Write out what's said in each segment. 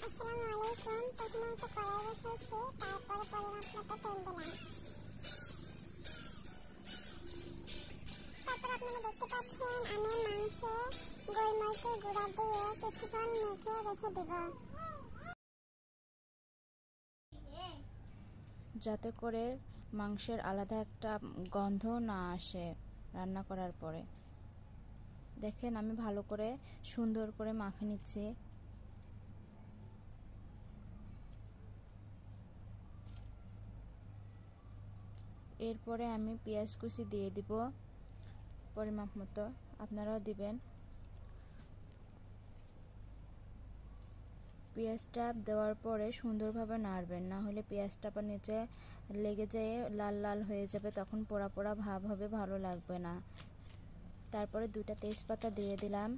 আসসালামু আলাইকুম। প্রথমে একটা কড়াই বসিয়েছি, তারপরে পরিমাণ মতো তেল দিলাম। তারপর আপনারা দেখতে পাচ্ছেন আমি মাংসে গোলমরিচের গুঁড়া দিয়ে কিছুক্ষণ মেখে রেখে দেব, যাতে করে মাংসের আলাদা একটা গন্ধ না আসে রান্না করার পরে। দেখেন আমি ভালো করে সুন্দর করে মাখে নিচ্ছি। এরপরে আমি পেঁয়াজ কুচি দিয়ে দিব পরিমাপ মতো, আপনারাও দিবেন। পেঁয়াজটা দেওয়ার পরে সুন্দরভাবে নাড়বেন, না হলে পেঁয়াজটা আবার নিচে লেগে যেয়ে লাল লাল হয়ে যাবে, তখন পোড়া পোড়া ভাব হবে, ভালো লাগবে না। তারপরে 2টা তেজপাতা দিয়ে দিলাম।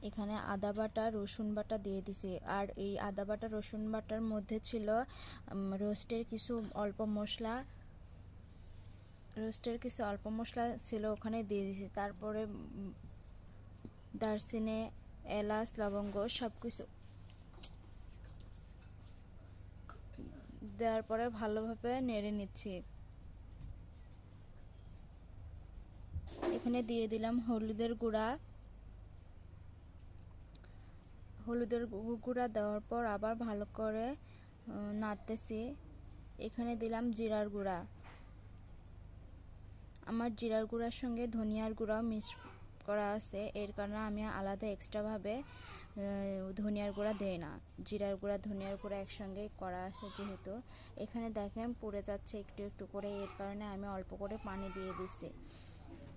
এখানে আদা বাটা রসুন বাটা দিয়ে দিছি, আর এই আদা বাটা রসুন বাটার মধ্যে ছিল রোস্টের কিছু অল্প মশলা ছিল, ওখানে দিয়ে দিছি। তারপরে দারচিনি, এলাচ, লবঙ্গ সব কিছু দেওয়ার পরে ভালোভাবে নেড়ে নিচ্ছি। এখানে দিয়ে দিলাম হলুদের গুঁড়া দেওয়ার পর আবার ভালো করে নাড়তেছি। এখানে দিলাম জিরার গুঁড়া। আমার জিরার গুঁড়ার সঙ্গে ধনিয়ার গুঁড়াও মিক্স করা আছে, এর কারণে আমি আলাদা এক্সট্রাভাবে ধনিয়ার গুঁড়া দেই না। জিরার গুঁড়া ধনিয়ার গুঁড়া একসঙ্গে করা আছে যেহেতু। এখানে দেখেন পুড়ে যাচ্ছে একটু একটু করে, এর কারণে আমি অল্প করে পানি দিয়ে দিচ্ছি।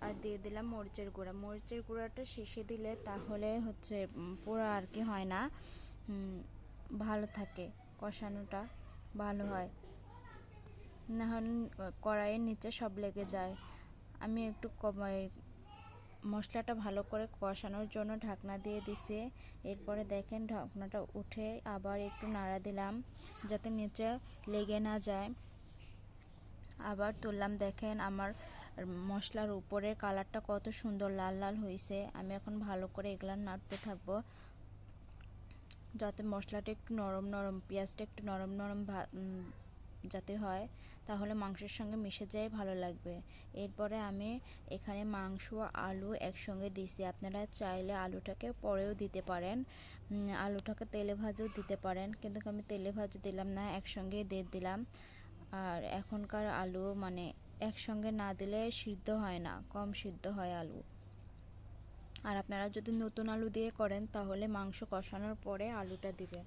আর দিয়ে দিলাম মরিচের গুঁড়া। মরিচের গুঁড়াটা শেষে দিলে তাহলে হচ্ছে পুরো আর কি হয় না, ভালো থাকে, কষানোটা ভালো হয়, না হলে কড়াইয়ের নিচে সব লেগে যায়। আমি একটু মশলাটা ভালো করে কষানোর জন্য ঢাকনা দিয়ে দিছি। এরপরে দেখেন ঢাকনাটা উঠে আবার একটু নাড়া দিলাম যাতে নিচে লেগে না যায়। আবার তুললাম। দেখেন আমার মশলার উপরের কালারটা কত সুন্দর লাল লাল হয়েছে। আমি এখন ভালো করে এগুলা নাড়তে থাকবো যাতে মশলাটা একটু নরম নরম, পেঁয়াজটা একটু নরম নরম যাতে হয়, তাহলে মাংসের সঙ্গে মিশে যায়, ভালো লাগবে। এরপরে আমি এখানে মাংস আলু একসঙ্গে দিছি। আপনারা চাইলে আলুটাকে পরেও দিতে পারেন, আলুটাকে তেলে ভাজেও দিতে পারেন, কিন্তু আমি তেলে ভাজে দিলাম না, একসঙ্গে দিয়ে দিলাম। আর এখনকার আলু মানে একসঙ্গে না দিলে সিদ্ধ হয় না, কম সিদ্ধ হয় আলু। আর আপনারা যদি নতুন আলু দিয়ে করেন তাহলে মাংস কষানোর পরে আলুটা দিবেন,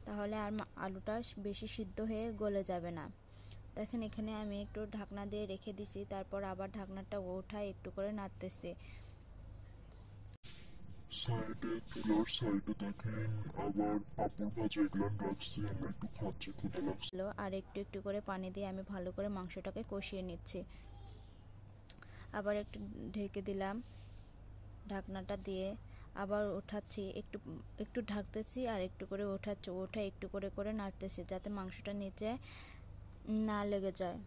তাহলে আর আলুটা বেশি সিদ্ধ হয়ে গলে যাবে না। দেখেন এখানে আমি একটু ঢাকনা দিয়ে রেখে দিছি, তারপর আবার ঢাকনাটা ওঠায় একটু করে নাড়তেছি। সাইডে চুলার সাইডে দেখেন আবার পাপড় ভাজা এগুলান রাখছি, আমরা একটু খাচ্ছি, ক্ষুধা লাগছে। আর একটু একটু করে পানি দিয়ে আমি ভালো করে মাংসটাকে কষিয়ে নিচ্ছি। আবার একটু ঢেকে দিলাম, ঢাকনাটা দিয়ে আবার ওঠাচ্ছি, একটু একটু ঢাকতেছি আর একটু করে ওঠাচ্ছি, ওঠা একটু করে করে নাড়তেছি যাতে মাংসটা নিচে না লেগে যায়।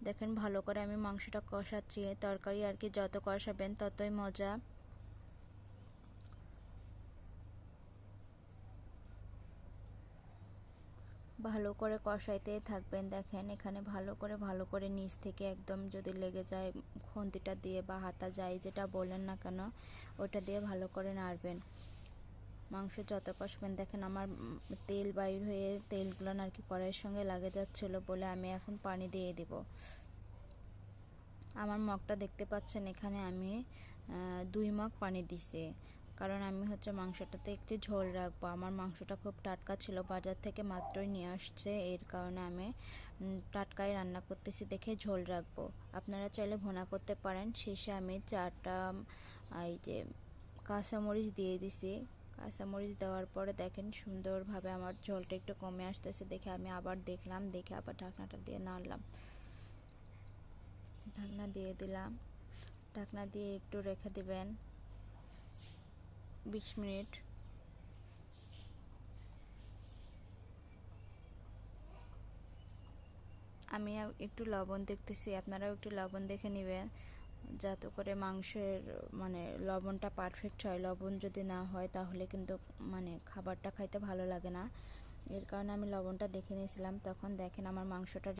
দেখেন ভালো করে আমি মাংসটা কষাচ্ছি, তরকারি আর কি যত কষাবেন ততই মজা। ভালো করে কষাইতেই থাকবেন। দেখেন এখানে ভালো করে নিচ থেকে একদম যদি লেগে যায় খুন্তিটা দিয়ে বা হাতা যায় যেটা বলেন না কেন, ওটা দিয়ে ভালো করে নাড়বেন। মাংস যত কষবেন, দেখেন আমার তেল বাইর হয়ে তেলগুলো আর কি কড়াইয়ের সঙ্গে লাগে যাচ্ছিলো বলে আমি এখন পানি দিয়ে দিব। আমার মগটা দেখতে পাচ্ছেন, এখানে আমি 2 মগ পানি দিছি, কারণ আমি হচ্ছে মাংসটাতে একটু ঝোল রাখবো। আমার মাংসটা খুব টাটকা ছিল, বাজার থেকে মাত্রই নিয়ে আসছে, এর কারণে আমি টাটকাই রান্না করতেছি দেখে ঝোল রাখবো। আপনারা চাইলে ভুনা করতে পারেন। শেষে আমি 4টা এই যে কাঁচামরিচ দিয়ে দিছি। কাঁচামরিচ দেওয়ার পরে দেখেন সুন্দরভাবে আমার ঝোলটা একটু কমে আসতেছে দেখে আমি আবার দেখলাম, দেখে আবার ঢাকনাটা দিয়ে নাড়লাম। ঢাকনা দিয়ে দিলাম, ঢাকনা দিয়ে একটু রেখে দিবেন 20 মিনিট। আমি একটু লবণ দেখতেছি, আপনারাও একটু লবণ দেখে নেবেন। যাতে করে মাংসের মানে লবণটা পারফেক্ট হয়। লবণ যদি না হয় তাহলে কিন্তু মানে খাবারটা খাইতে ভালো লাগে না। এর কারণে আমি লবণটা দেখে নিয়েছিলাম। তখন দেখেন আমার মাংসটা